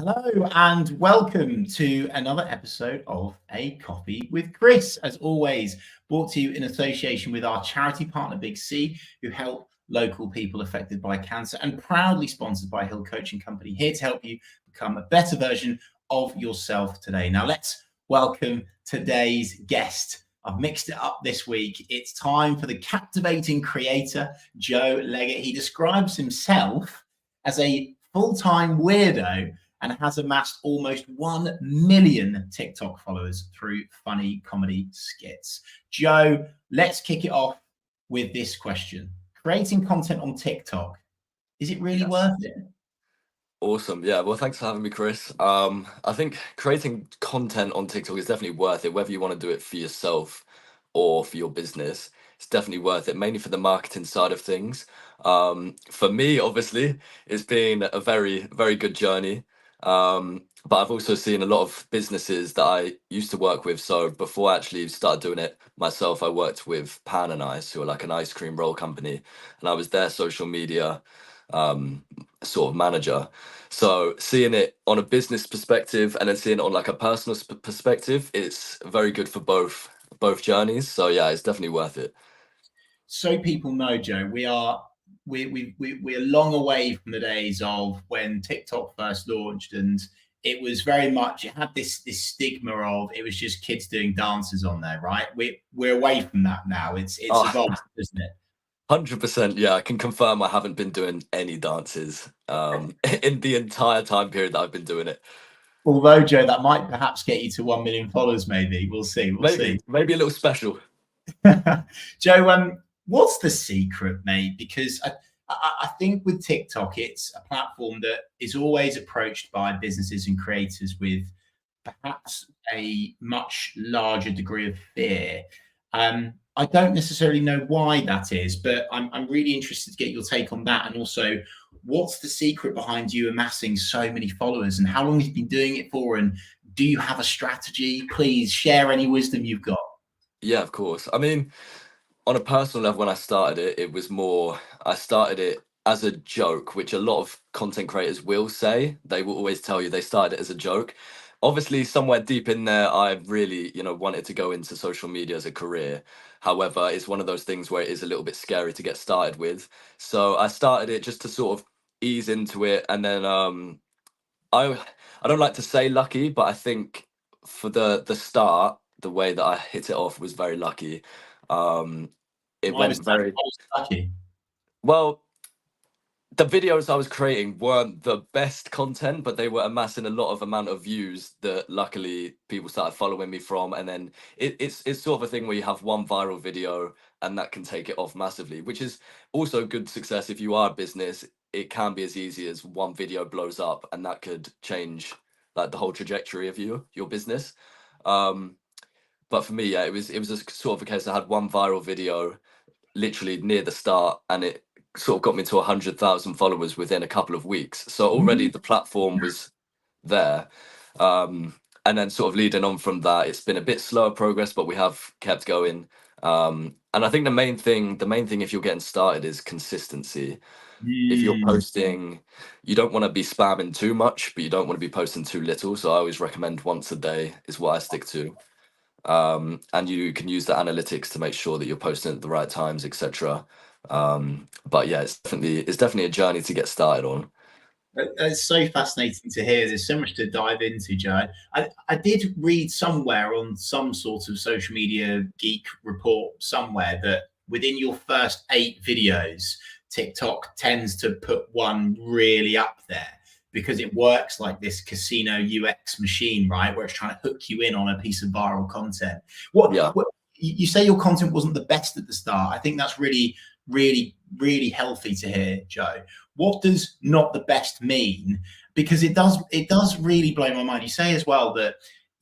Hello and welcome to another episode of A Coffee with Chris. As always, brought to you in association with our charity partner, 𝗖𝗵𝗿𝗶𝘀, who help local people affected by cancer, and proudly sponsored by Hill Coaching Company, here to help you become a better version of yourself today. Now, let's welcome today's guest. I've mixed it up this week. It's time for the captivating creator, Leggett. He describes himself as a full-time weirdo and has amassed almost 1 million TikTok followers through funny comedy skits. Let's kick it off with this question. Creating content on TikTok, is it really worth it? Awesome. Yeah, well, thanks for having me, Chris. I think creating content on TikTok is definitely worth it, whether you want to do it for yourself or for your business. It's definitely worth it, mainly for the marketing side of things. For me, obviously, it's been a very, very good journey. But I've also seen a lot of businesses that I used to work with. So before I actually started doing it myself, I worked with Pan and Ice, who are like an ice cream roll company, and I was their social media sort of manager. So seeing it on a business perspective and then seeing it on like a personal perspective, it's very good for both journeys. So yeah, it's definitely worth it. So people know, we're long away from the days of when TikTok first launched, and it was very much, it had this stigma of it was just kids doing dances on there, right? We're away from that now. It's evolved, isn't it? 100%. Yeah, I can confirm I haven't been doing any dances in the entire time period that I've been doing it. Although, that might perhaps get you to 1 million followers, maybe. We'll see. Maybe a little special. What's the secret, mate? Because I think with TikTok, it's a platform that is always approached by businesses and creators with perhaps a much larger degree of fear. I don't necessarily know why that is, but I'm really interested to get your take on that. And also, what's the secret behind you amassing so many followers, and how long have you been doing it for? And do you have a strategy? Please share any wisdom you've got. Yeah, of course. I mean, on a personal level, when I started it, it was more, I started it as a joke, which a lot of content creators will say. They will always tell you they started it as a joke. Obviously, somewhere deep in there, I really, wanted to go into social media as a career. However, it's one of those things where it is a little bit scary to get started with. So I started it just to sort of ease into it. And then I don't like to say lucky, but I think for the start, the way that I hit it off was very lucky. It went very lucky. Well. The videos I was creating weren't the best content, but they were amassing a lot of amount of views that luckily people started following me from. And then it's sort of a thing where you have one viral video and that can take it off massively, which is also good success. If you are a business, it can be as easy as one video blows up and that could change like the whole trajectory of your business. But for me, yeah, it was a sort of a case. I had one viral video literally near the start, and it sort of got me to 100,000 followers within a couple of weeks. So already the platform was there. And then sort of leading on from that, it's been a bit slower progress, but we have kept going. And I think the main thing if you're getting started is consistency. If you're posting, you don't want to be spamming too much, but you don't want to be posting too little. So I always recommend once a day is what I stick to. And you can use the analytics to make sure that you're posting at the right times, etc. But yeah, it's definitely a journey to get started on. It's so fascinating to hear. There's so much to dive into, Joe. I did read somewhere on some sort of social media geek report somewhere that within your first 8 videos, TikTok tends to put one really up there because it works like this casino UX machine, right? Where it's trying to hook you in on a piece of viral content. What you say your content wasn't the best at the start. I think that's really, really, really healthy to hear, Joe. What does not the best mean? Because it does really blow my mind. You say as well that,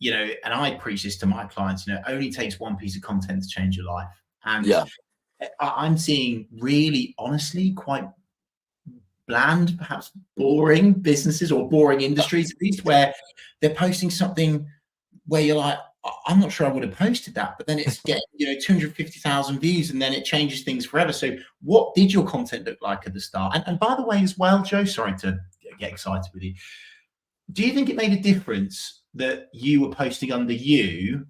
and I preach this to my clients, it only takes one piece of content to change your life. And yeah, I'm seeing really, honestly, quite bland, perhaps boring businesses or boring industries, at least, where they're posting something where you're like, I'm not sure I would have posted that, but then it's getting 250,000 views, and then it changes things forever. So what did your content look like at the start? And by the way, as well, Joe, sorry to get excited with you, do you think it made a difference that you were posting under you,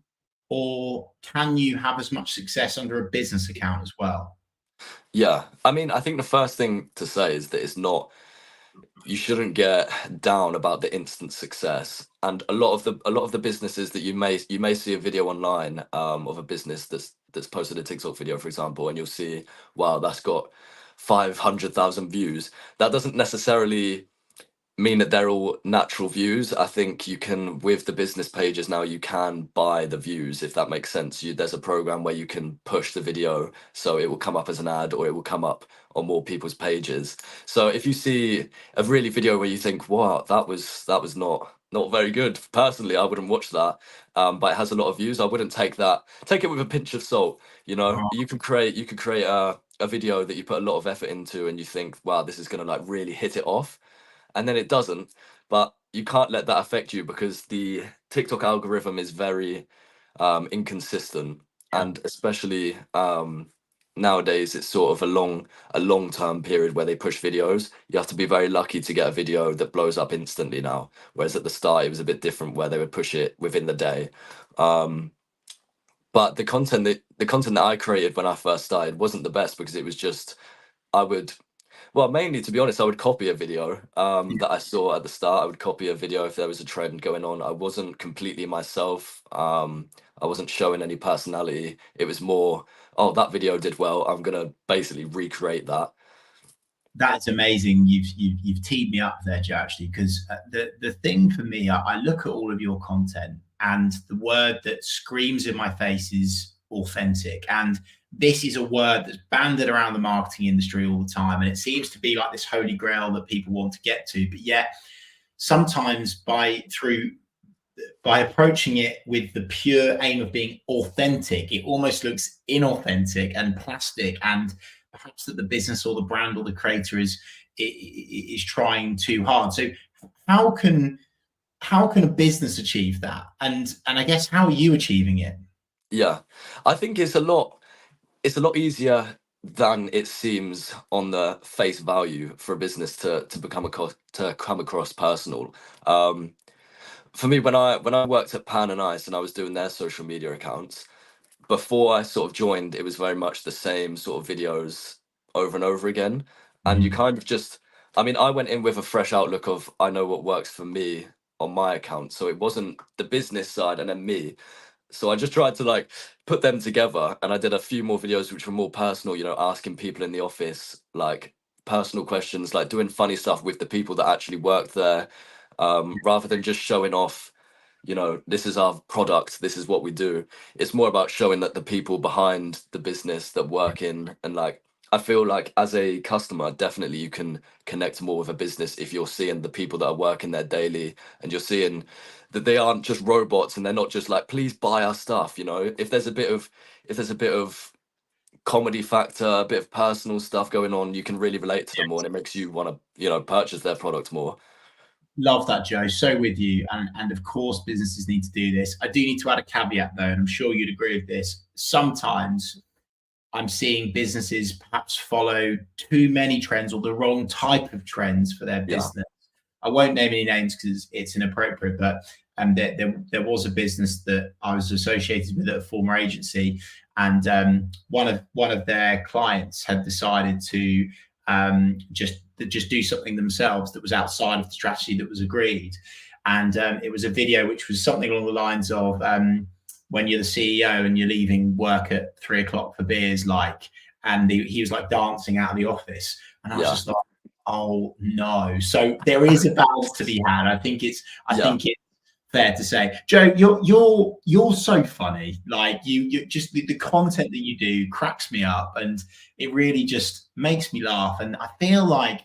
or can you have as much success under a business account as well? Yeah, I mean, I think the first thing to say is that it's not, you shouldn't get down about the instant success. And a lot of the businesses that you may see a video online of a business that's posted a TikTok video, for example, and you'll see, wow, that's got 500,000 views. That doesn't necessarily mean that they're all natural views. I think you can, with the business pages now, you can buy the views, if that makes sense. There's a program where you can push the video so it will come up as an ad, or it will come up on more people's pages. So if you see a really video where you think, wow, that was not very good, personally I wouldn't watch that, but it has a lot of views, I wouldn't take it with a pinch of salt. You could create a video that you put a lot of effort into and you think, wow, this is going to like really hit it off, and then it doesn't. But you can't let that affect you, because the TikTok algorithm is very inconsistent, Yeah. and especially nowadays it's sort of a long-term period where they push videos. You have to be very lucky to get a video that blows up instantly now, whereas at the start it was a bit different, where they would push it within the day. But the content that I created when I first started wasn't the best, because it was just, I would, well, mainly, to be honest, I would copy a video that I saw at the start. I would copy a video if there was a trend going on. I wasn't completely myself. I wasn't showing any personality. It was more, oh, that video did well, I'm gonna basically recreate that. That's amazing. You've teed me up there, Joe, actually, because the thing for me, I look at all of your content, and the word that screams in my face is authentic. And this is a word that's banded around the marketing industry all the time, and it seems to be like this holy grail that people want to get to. But yet, sometimes by approaching it with the pure aim of being authentic, it almost looks inauthentic and plastic, and perhaps that the business or the brand or the creator is trying too hard. So how can a business achieve that? And I guess, how are you achieving it? Yeah, I think it's a lot easier than it seems on the face value for a business to come across personal. Um, for me, when I worked at Pan and Ice and I was doing their social media accounts, before I sort of joined, it was very much the same sort of videos over and over again. And you Mhm. kind of just, I mean, I went in with a fresh outlook of, I know what works for me on my account. So it wasn't the business side and then me. So I just tried to like put them together, and I did a few more videos which were more personal, asking people in the office like personal questions, like doing funny stuff with the people that actually worked there, rather than just showing off, this is our product, this is what we do. It's more about showing that the people behind the business that work in, and like, I feel like as a customer, definitely you can connect more with a business if you're seeing the people that are working there daily, and you're seeing that they aren't just robots, and they're not just like, please buy our stuff. If there's a bit of comedy factor, a bit of personal stuff going on, you can really relate to them more, and it makes you want to, purchase their product more. Love that, Joe. So with you. And of course, businesses need to do this. I do need to add a caveat, though, and I'm sure you'd agree with this. Sometimes I'm seeing businesses perhaps follow too many trends, or the wrong type of trends for their Yeah, business. I won't name any names because it's inappropriate, but there was a business that I was associated with at a former agency, and one of their clients had decided to just do something themselves that was outside of the strategy that was agreed. And it was a video which was something along the lines of, when you're the CEO and you're leaving work at 3 o'clock for beers, like, and he was like dancing out of the office. And I was yeah, just like, oh no. So there is a balance to be had. I yeah, think it's fair to say, Joe, you're so funny. Like, you just, the content that you do cracks me up, and it really just makes me laugh. And I feel like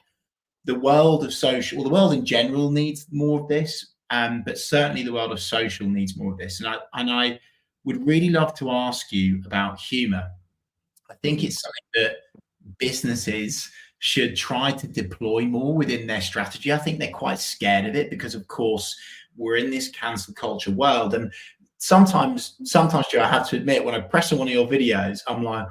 the world of social, or the world in general, needs more of this. But certainly the world of social needs more of this. And I would really love to ask you about humor. I think mhm, it's something that businesses should try to deploy more within their strategy. I think they're quite scared of it because, of course, we're in this cancel culture world. And sometimes, Joe, I have to admit, when I press on one of your videos, I'm like,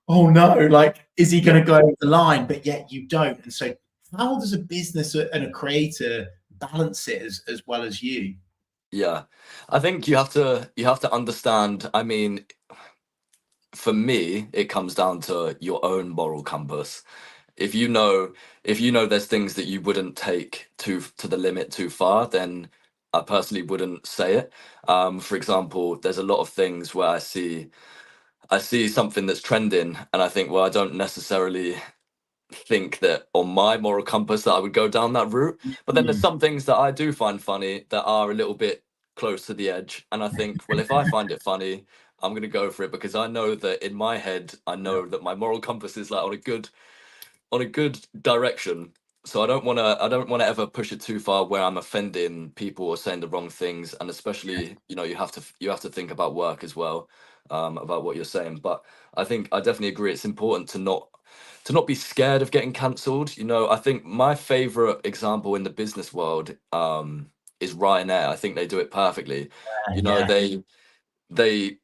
oh no, like, is he yeah. going to go over the line? But yet you don't. And so, how does a business and a creator balance it as well as you. Yeah, I think you have to understand. I mean, for me, it comes down to your own moral compass. If you know, there's things that you wouldn't take to the limit too far, then I personally wouldn't say it. For example, there's a lot of things where I see something that's trending, and I think, well, I don't necessarily think that on my moral compass that I would go down that route. But then there's some things that I do find funny that are a little bit close to the edge. And I think, well, if I find it funny, I'm gonna go for it because I know that in my head, I know that my moral compass is like on a good direction. So I don't wanna ever push it too far where I'm offending people or saying the wrong things. And especially, you have to think about work as well, about what you're saying. But I think I definitely agree. It's important to not be scared of getting cancelled. I think my favorite example in the business world is Ryanair. I think they do it perfectly. You know, Yeah. they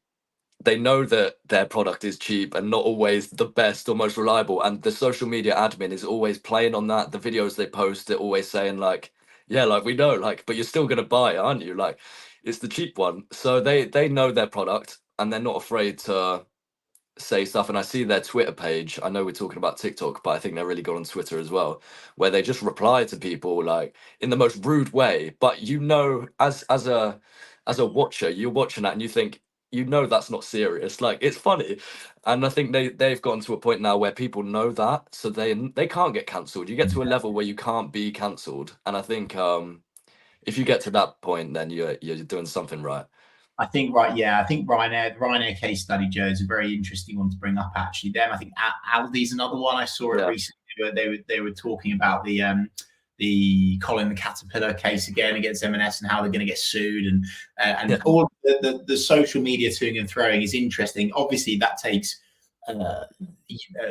they know that their product is cheap and not always the best or most reliable, and the social media admin is always playing on that. The videos they post, they're always saying like, yeah, like we know, like, but you're still gonna buy, aren't you? Like, it's the cheap one. So they know their product and they're not afraid to say stuff. And I see their Twitter page. I know we're talking about TikTok, but I think they're really good on Twitter as well, where they just reply to people like in the most rude way. But as a watcher, you're watching that and you think, that's not serious. Like, it's funny. And I think they've gotten to a point now where people know that, so they can't get cancelled. You get to a level where you can't be cancelled. And I think if you get to that point, then you're doing something right. I think right, yeah. I think Ryanair, the Ryanair case study, Joe, is a very interesting one to bring up. Actually, them. I think Aldi's another one. I saw it Yeah. recently. Where they were talking about the Colin the Caterpillar case again against M&S and how they're going to get sued and Yeah. all the social media toing and throwing is interesting. Obviously, that takes a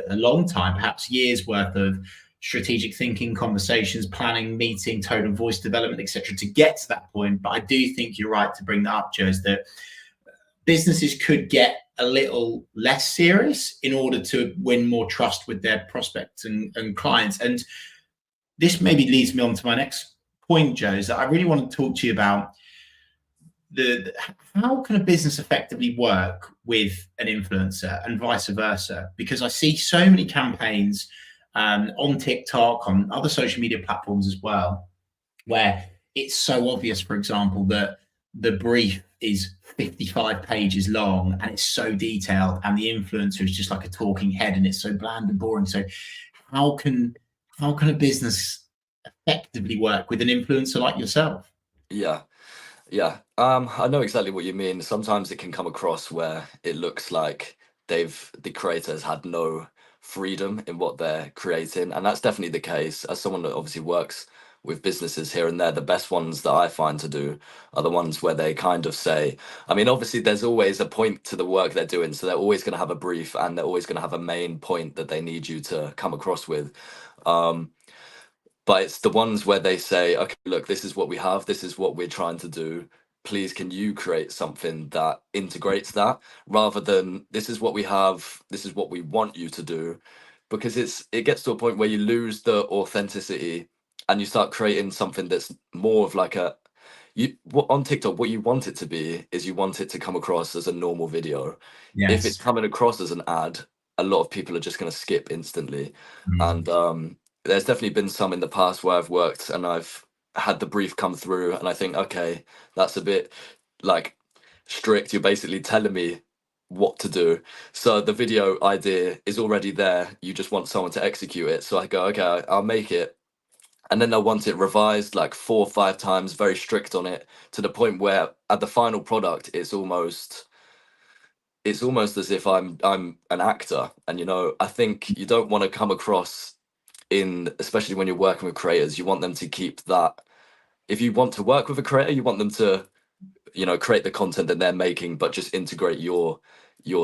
long time, perhaps years worth of strategic thinking, conversations, planning, meeting, tone and voice development, etc., to get to that point. But I do think you're right to bring that up, Joe, is that businesses could get a little less serious in order to win more trust with their prospects and clients. And this maybe leads me on to my next point, Joe, is that I really want to talk to you about how can a business effectively work with an influencer and vice versa? Because I see so many campaigns on TikTok, on other social media platforms as well, where it's so obvious, for example, that the brief is 55 pages long and it's so detailed, and the influencer is just like a talking head and it's so bland and boring. So how can a business effectively work with an influencer like yourself? Yeah. Yeah, I know exactly what you mean. Sometimes it can come across where it looks like the creators had no freedom in what they're creating, and that's definitely the case. As someone that obviously works with businesses here and there, the best ones that I find to do are the ones where they kind of say, I mean, obviously there's always a point to the work they're doing, so they're always going to have a brief and they're always going to have a main point that they need you to come across with. Um, but it's the ones where they say, okay, look, this is what we have, this is what we're trying to do, please can you create something that integrates that, rather than this is what we have, this is what we want you to do. Because it gets to a point where you lose the authenticity and you start creating something that's more of like on TikTok, what you want it to be is you want it to come across as a normal video. If it's Yes. coming across as an ad, a lot of people are just going to skip instantly. Mm. And there's definitely been some in the past where I've worked and I've had the brief come through and I think, okay, that's a bit like strict. You're basically telling me what to do. So the video idea is already there. You just want someone to execute it. So I go, okay, I'll make it. And then they'll want it revised like 4 or 5 times, very strict on it, to the point where at the final product, it's almost as if I'm an actor. And I think you don't want to come across especially when you're working with creators, you want them to keep that. If you want to work with a creator, you want them to create the content that they're making, but just integrate your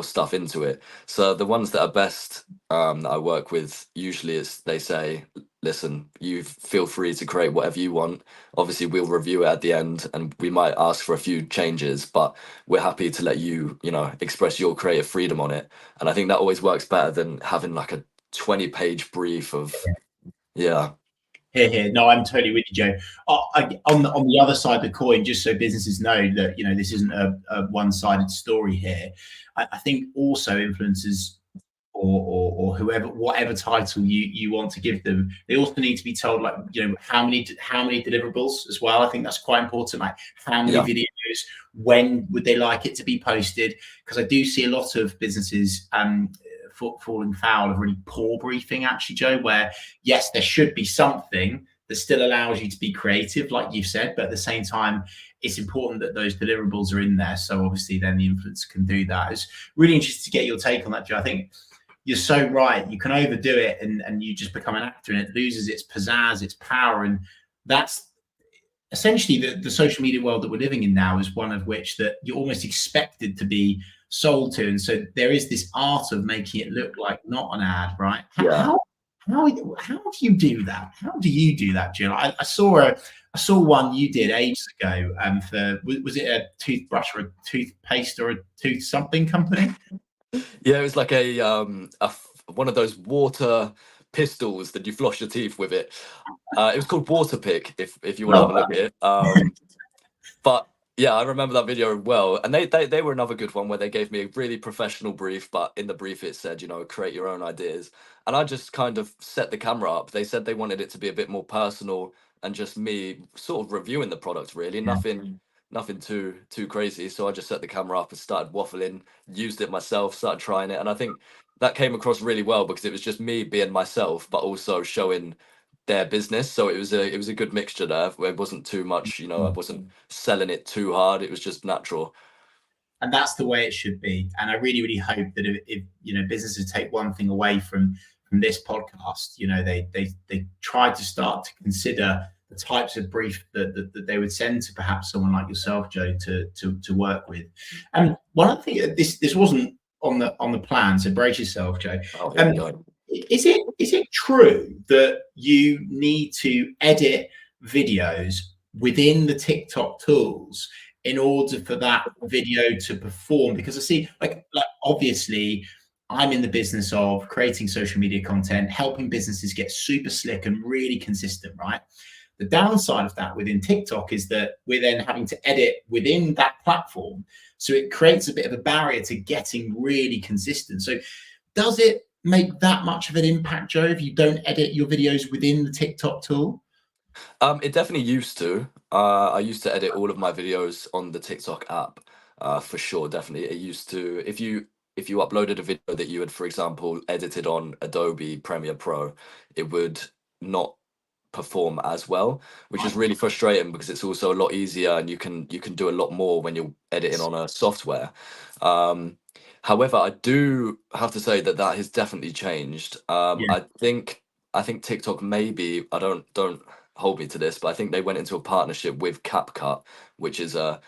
stuff into it. So the ones that are best, that I work with, usually is they say, listen, you feel free to create whatever you want. Obviously we'll review it at the end and we might ask for a few changes, but we're happy to let you express your creative freedom on it. And I think that always works better than having like a 20-page brief of. Yeah. Here. No, I'm totally with you, Joe. On the other side of the coin, just so businesses know that this isn't a one-sided story here. I think also influencers or whoever, whatever title you want to give them, they also need to be told, like, how many deliverables as well. I think that's quite important. Like, how many videos, when would they like it to be posted? Because I do see a lot of businesses falling foul of really poor briefing, actually, Joe, where yes, there should be something that still allows you to be creative, like you've said, but at the same time, it's important that those deliverables are in there. So obviously then the influencer can do that. It's really interesting to get your take on that, Joe. I think you're so right. You can overdo it and you just become an actor, and it loses its pizzazz, its power. And that's essentially the social media world that we're living in now, is one of which that you're almost expected to be sold to. And so there is this art of making it look like not an ad, right? How do you do that? How do you do that, Jill? I saw one you did ages ago for, was it a toothbrush or a toothpaste or a tooth something company? Yeah, it was like one of those water pistols that you floss your teeth with. It was called Water Pick, if you want to have a look at it. But yeah, I remember that video well, and they were another good one where they gave me a really professional brief, but in the brief it said, create your own ideas, and I just kind of set the camera up. They said they wanted it to be a bit more personal and just me sort of reviewing the product, really. Nothing too crazy. So I just set the camera up and started waffling, used it myself, started trying it, and I think that came across really well because it was just me being myself, but also showing their business. So it was a good mixture there. It wasn't too much, I wasn't selling it too hard. It was just natural. And that's the way it should be. And I really, really hope that if businesses take one thing away from this podcast, they try to start to consider the types of brief that they would send to perhaps someone like yourself, Joe, to work with. And one other thing, this wasn't on the plan, so brace yourself, Joe. Is it true that you need to edit videos within the TikTok tools in order for that video to perform? Because I see, like obviously, I'm in the business of creating social media content, helping businesses get super slick and really consistent, right? The downside of that within TikTok is that we're then having to edit within that platform. So it creates a bit of a barrier to getting really consistent. So does it make that much of an impact, Joe, if you don't edit your videos within the TikTok tool? It definitely used to. I used to edit all of my videos on the TikTok app, for sure, definitely. It used to, if you uploaded a video that you had, for example, edited on Adobe Premiere Pro, it would not perform as well, which is really frustrating because it's also a lot easier and you can do a lot more when you're editing on a software. However, I do have to say that has definitely changed. I think TikTok, maybe, I don't hold me to this, but I think they went into a partnership with CapCut, which is an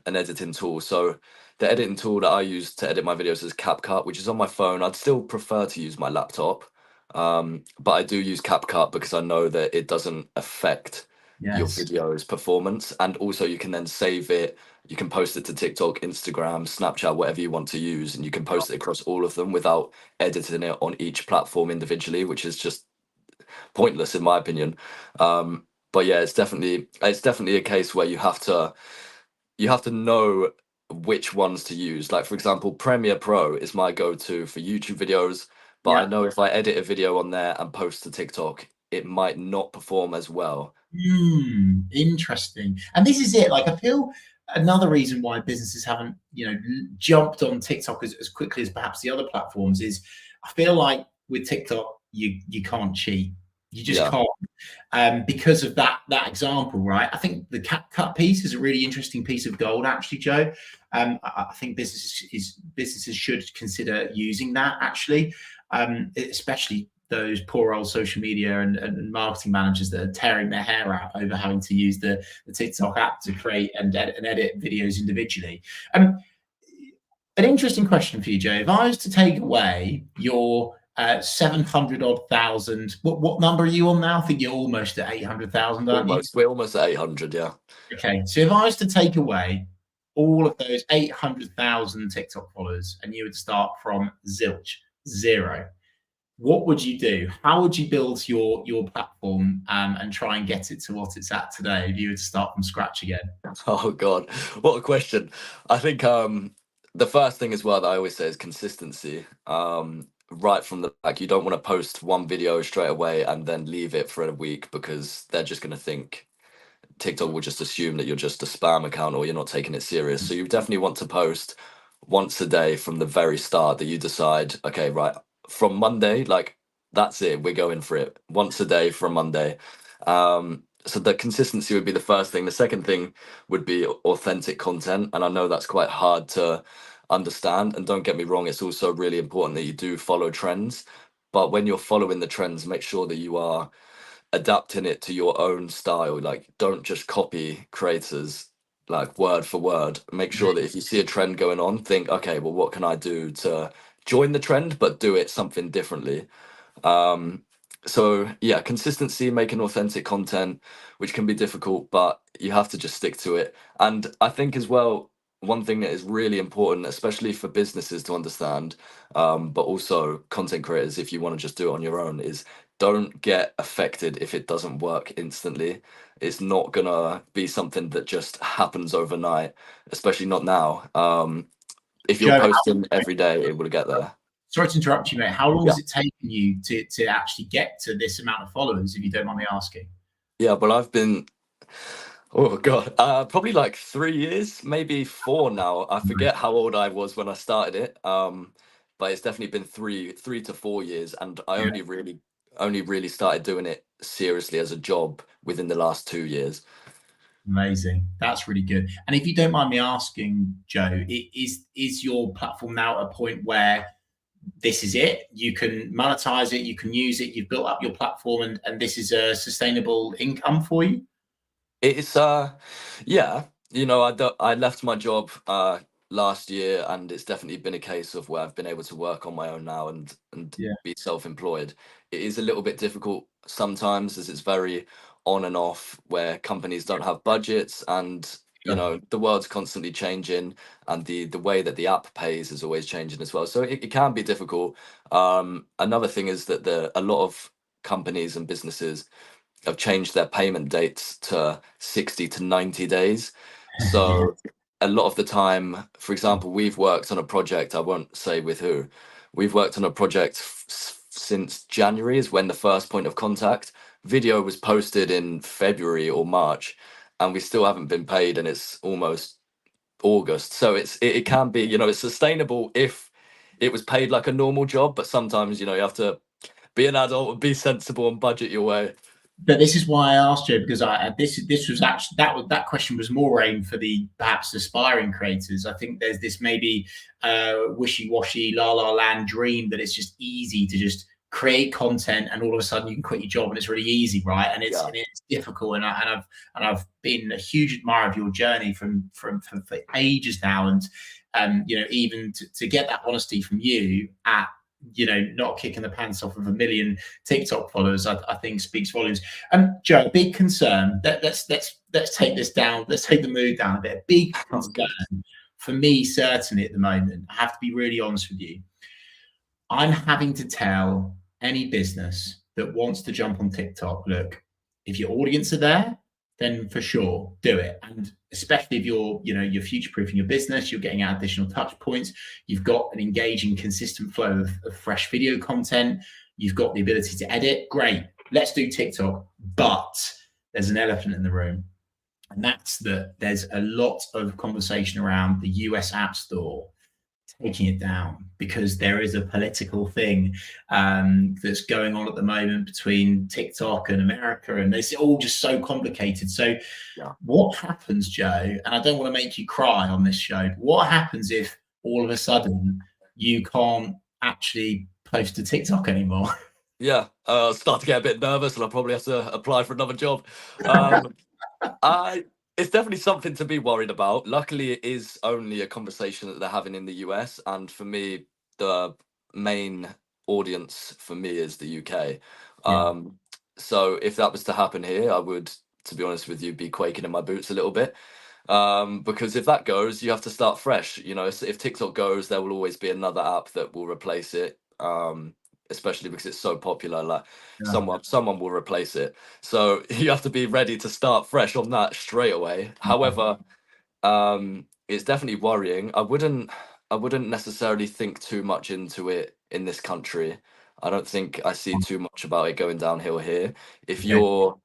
editing tool. So the editing tool that I use to edit my videos is CapCut, which is on my phone. I'd still prefer to use my laptop, but I do use CapCut because I know that it doesn't affect your video's performance. And also you can then save it. You can post it to TikTok, Instagram, Snapchat, whatever you want to use, and you can post it across all of them without editing it on each platform individually, which is just pointless in my opinion. But yeah, it's definitely a case where you have to know which ones to use. Like, for example, Premiere Pro is my go-to for YouTube videos, but I know if I edit a video on there and post to TikTok, it might not perform as well. Interesting. And this is it. Like, I feel another reason why businesses haven't, jumped on TikTok as quickly as perhaps the other platforms is, I feel like with TikTok, you can't cheat. You just can't, because of that example, right? I think the CapCut piece is a really interesting piece of gold, actually, Joe. I think businesses should consider using that, actually, especially those poor old social media and marketing managers that are tearing their hair out over having to use the TikTok app to create and edit videos individually. An interesting question for you, Joe. If I was to take away your 700,000, what number are you on now? I think you're almost at 800,000, aren't you? We're almost at 800, yeah. Okay, so if I was to take away all of those 800,000 TikTok followers and you would start from zilch, zero, what would you do? How would you build your platform and try and get it to what it's at today if you were to start from scratch again? Oh God, what a question. I think the first thing as well that I always say is consistency. Right from the back, you don't want to post one video straight away and then leave it for a week, because they're just going to think, TikTok will just assume that you're just a spam account or you're not taking it serious. So you definitely want to post once a day from the very start, that you decide, okay, right, from Monday, like that's it, we're going for it. Once a day from Monday. So the consistency would be the first thing. The second thing would be authentic content. And I know that's quite hard to understand. And don't get me wrong, it's also really important that you do follow trends. But when you're following the trends, make sure that you are adapting it to your own style. Like, don't just copy creators like word for word. Make sure that if you see a trend going on, think, okay, well, what can I do to join the trend, but do it something differently? So yeah, consistency, making authentic content, which can be difficult, but you have to just stick to it. And I think as well, one thing that is really important, especially for businesses to understand, but also content creators, if you want to just do it on your own, is don't get affected if it doesn't work instantly. It's not gonna be something that just happens overnight, especially not now. If you're Joe, posting every day, it will get there. sorry to interrupt you, mate. How long Yeah. has it taken you to actually get to this amount of followers, if you don't mind me asking? Yeah, well, I've been, oh God, probably like 3 years, maybe four now. I forget how old I was when I started it. But it's definitely been three to 4 years, and I Yeah. only really started doing it seriously as a job within the last 2 years. Amazing. That's really good. And if you don't mind me asking, Joe, is your platform now at a point where this is it? You can monetize it, you can use it, you've built up your platform, and this is a sustainable income for you? It's yeah, I left my job last year, and it's definitely been a case of where I've been able to work on my own now and Yeah. be self-employed. It is a little bit difficult sometimes, as it's very on and off, where companies don't have budgets, and Sure. the world's constantly changing, and the way that the app pays is always changing as well. So it can be difficult. Another thing is that a lot of companies and businesses have changed their payment dates to 60 to 90 days. Yeah. So a lot of the time, for example, we've worked on a project, I won't say with who, we've worked on a project since January is when the first point of contact video was posted in February or March, and we still haven't been paid, and it's almost August. So it can be, it's sustainable if it was paid like a normal job, but sometimes, you have to be an adult and be sensible and budget your way. But this is why I asked you, because this was actually that question was more aimed for the perhaps aspiring creators. I think there's this maybe wishy-washy la la land dream that it's just easy to just create content and all of a sudden you can quit your job and it's really easy, right? And it's Yeah. and it's difficult. And I've been a huge admirer of your journey for ages now. And even to get that honesty from you at not kicking the pants off of 1 million TikTok followers, I think speaks volumes. Joe, big concern. Let's take this down. Let's take the mood down a bit. Big concern for me, certainly at the moment. I have to be really honest with you. I'm having to tell any business that wants to jump on TikTok, look, if your audience are there, then for sure do it. And especially if you're future-proofing your business, you're getting out additional touch points, you've got an engaging, consistent flow of fresh video content, you've got the ability to edit, great. Let's do TikTok. But there's an elephant in the room. And that's that there's a lot of conversation around the US App Store taking it down because there is a political thing that's going on at the moment between TikTok and America, and it's all just so complicated. So, Yeah. what happens, Joe? And I don't want to make you cry on this show, but what happens if all of a sudden you can't actually post to TikTok anymore? Yeah, start to get a bit nervous, and I'll probably have to apply for another job. I It's definitely something to be worried about. Luckily, it is only a conversation that they're having in the US, and for me, the main audience for me is the UK. Yeah. So if that was to happen here, I would, to be honest with you, be quaking in my boots a little bit. Because if that goes, you have to start fresh. If TikTok goes, there will always be another app that will replace it. especially because it's so popular. Like Yeah. someone will replace it. So you have to be ready to start fresh on that straight away. However, it's definitely worrying. I wouldn't necessarily think too much into it in this country. I don't think I see too much about it going downhill here. If Okay. your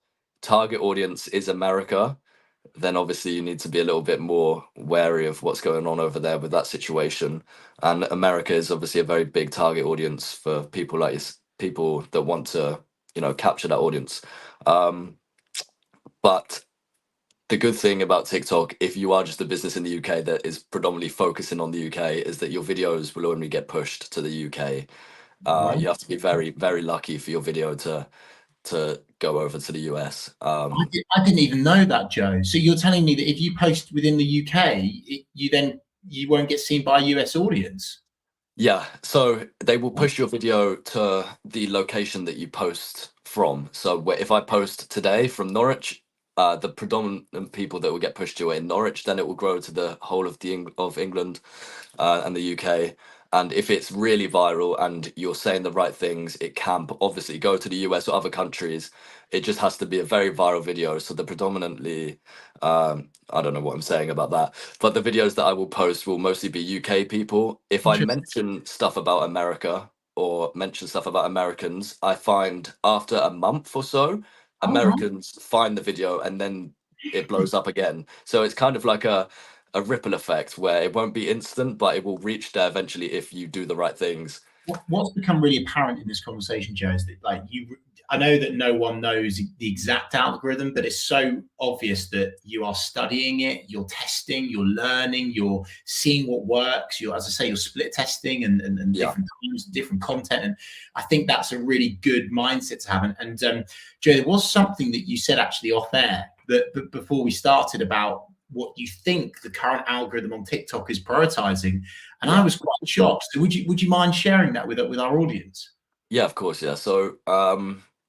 target audience is America, then obviously you need to be a little bit more wary of what's going on over there with that situation. And America is obviously a very big target audience for people like people that want to, capture that audience. But the good thing about TikTok, if you are just a business in the UK that is predominantly focusing on the UK, is that your videos will only get pushed to the UK. Right. You have to be very, very lucky for your video to go over to the US. I didn't even know that, Joe. So you're telling me that if you post within the UK, you won't get seen by a US audience? Yeah, so they will push your video to the location that you post from. So if I post today from Norwich, the predominant people that will get pushed to are in Norwich, then it will grow to the whole of of England and the UK. And if it's really viral and you're saying the right things, it can obviously go to the US or other countries. It just has to be a very viral video. So the predominantly, I don't know what I'm saying about that, but the videos that I will post will mostly be UK people. If I Interesting. mention stuff about America or mention stuff about Americans, I find after a month or so, Oh, right. Americans find the video and then it blows up again. So it's kind of like a ripple effect where it won't be instant, but it will reach there eventually if you do the right things. What's become really apparent in this conversation, Joe, is that I know that no one knows the exact algorithm, but it's so obvious that you are studying it, you're testing, you're learning, you're seeing what works. You're, as I say, you're split testing and Yeah. different times, different content. And I think that's a really good mindset to have. And Joe, there was something that you said actually off air that before we started about what you think the current algorithm on TikTok is prioritizing. And I was quite shocked. So would you mind sharing that with our audience? Yeah, of course. Yeah. So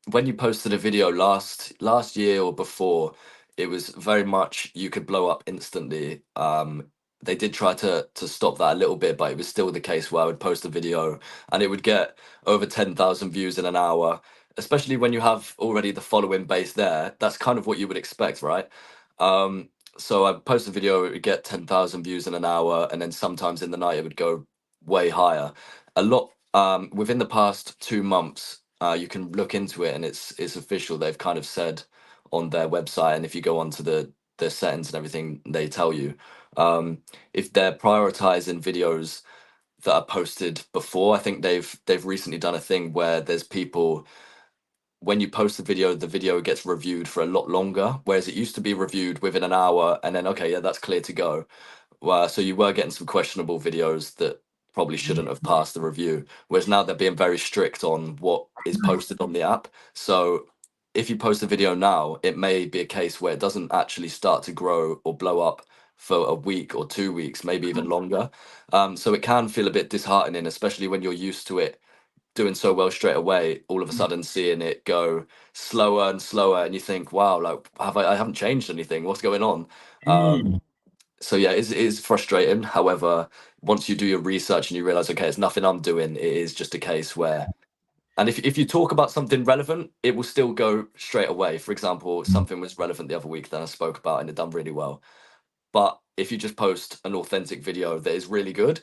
when you posted a video last year or before, it was very much you could blow up instantly. They did try to stop that a little bit, but it was still the case where I would post a video and it would get over 10,000 views in an hour, especially when you have already the following base there. That's kind of what you would expect, right? So I post a video, it would get 10,000 views in an hour, and then sometimes in the night it would go way higher. A lot within the past 2 months, you can look into it, and it's official. They've kind of said on their website, and if you go onto the settings and everything, they tell you if they're prioritizing videos that are posted before. I think they've recently done a thing where there's people, when you post the video gets reviewed for a lot longer, whereas it used to be reviewed within an hour and then okay, yeah, that's clear to go. So you were getting some questionable videos that probably shouldn't have passed the review, whereas now they're being very strict on what is posted on the app. So if you post a video now, it may be a case where it doesn't actually start to grow or blow up for a week or 2 weeks, maybe even longer. So it can feel a bit disheartening, especially when you're used to it doing so well straight away, all of a sudden seeing it go slower and slower, and you think, wow, like I haven't changed anything, what's going on? So yeah, it is frustrating. However, once you do your research and you realize, okay, it's nothing I'm doing, it is just a case where, and if you talk about something relevant, it will still go straight away. For example, something was relevant the other week that I spoke about and it done really well. But if you just post an authentic video that is really good,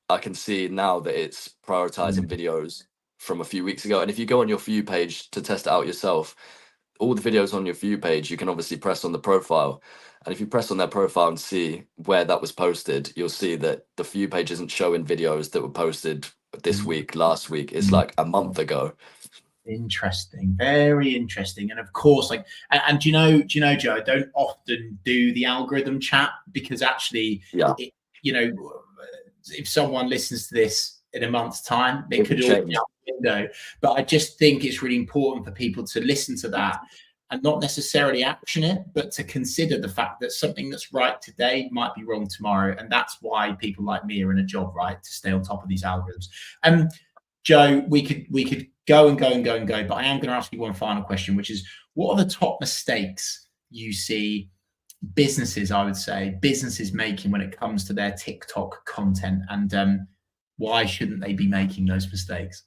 I can see now that it's prioritizing videos from a few weeks ago. And if you go on your For You page to test it out yourself, all the videos on your For You page, you can obviously press on the profile. And if you press on their profile and see where that was posted, you'll see that the For You page isn't showing videos that were posted this week, last week. It's like a month ago. Interesting, very interesting. And of course, like, and do you know, Joe, I don't often do the algorithm chat because actually, Yeah. If someone listens to this in a month's time, it could all change. be out the window. But I just think it's really important for people to listen to that and not necessarily action it, but to consider the fact that something that's right today might be wrong tomorrow. And that's why people like me are in a job, right? To stay on top of these algorithms. Joe, we could go and go and go and go, but I am going to ask you one final question, which is, what are the top mistakes you see businesses, I would say, businesses making when it comes to their TikTok content, and why shouldn't they be making those mistakes?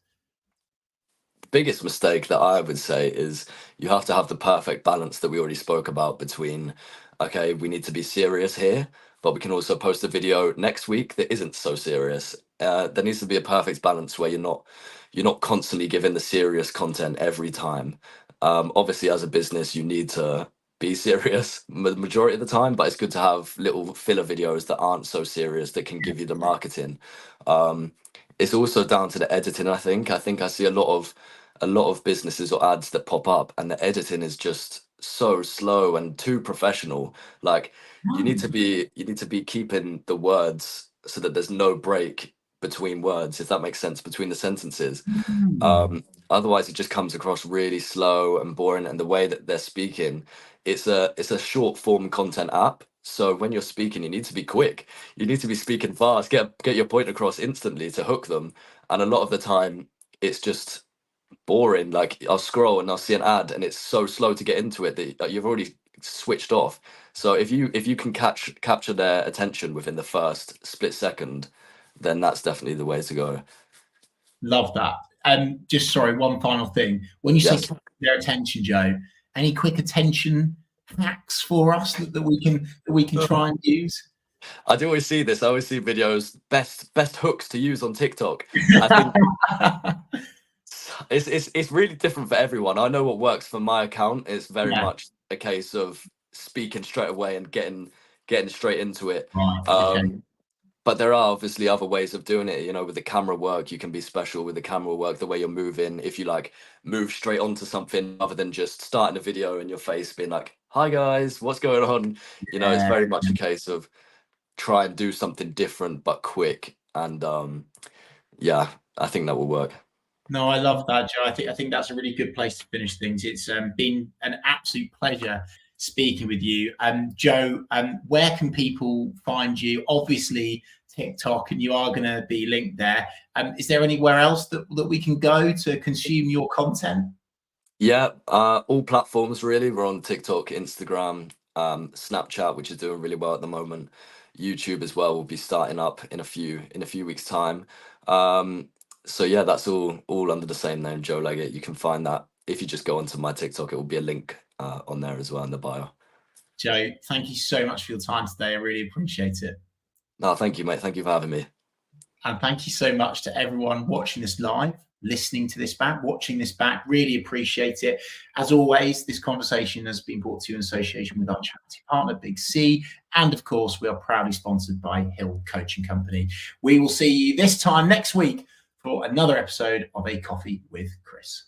biggest mistake that I would say is you have to have the perfect balance that we already spoke about between, okay, we need to be serious here, but we can also post a video next week that isn't so serious. There needs to be a perfect balance where you're not constantly giving the serious content every time. Obviously, as a business, you need to be serious the majority of the time, but it's good to have little filler videos that aren't so serious that can give you the marketing. It's also down to the editing. I see a lot of businesses or ads that pop up, and the editing is just so slow and too professional. Like you need to be keeping the words so that there's no break between words, if that makes sense, between the sentences. Otherwise, it just comes across really slow and boring. And the way that they're speaking, it's a short form content app. So when you're speaking, you need to be quick. You need to be speaking fast, get your point across instantly to hook them. And a lot of the time, it's just boring. Like I'll scroll and I'll see an ad, and it's so slow to get into it that you've already switched off. So if you can capture their attention within the first split second, then that's definitely the way to go. Love that. Just sorry, one final thing. When you say Yes. capture their attention, Joe, any quick attention hacks for us that we can try and use? I do always see this. I always see videos, best hooks to use on TikTok. I think it's really different for everyone. I know what works for my account. It's very Yeah. much a case of speaking straight away and getting straight into it. Right. Okay. But there are obviously other ways of doing it. You know, with the camera work, you can be special with the camera work, the way you're moving. If you like move straight onto something other than just starting a video in your face being like, "Hi guys, what's going on?" You know, it's Yeah. very much a case of try and do something different but quick. And yeah, I think that will work. No, I love that, Joe. I think that's a really good place to finish things. It's been an absolute pleasure speaking with you. Joe, where can people find you? Obviously, TikTok, and you are going to be linked there. Is there anywhere else that we can go to consume your content? Yeah, all platforms really. We're on TikTok, Instagram, Snapchat, which is doing really well at the moment. YouTube as well will be starting up in a few weeks' time. So yeah, that's all under the same name, Joe Leggett. You can find that if you just go onto my TikTok. It will be a link on there as well in the bio. Joe, thank you so much for your time today. I really appreciate it. No, thank you, mate. Thank you for having me. And thank you so much to everyone watching this live, listening to this back, watching this back. Really appreciate it. As always, this conversation has been brought to you in association with our charity partner, Big C. And of course, we are proudly sponsored by Hill Coaching Company. We will see you this time next week for another episode of A Coffee with Chris.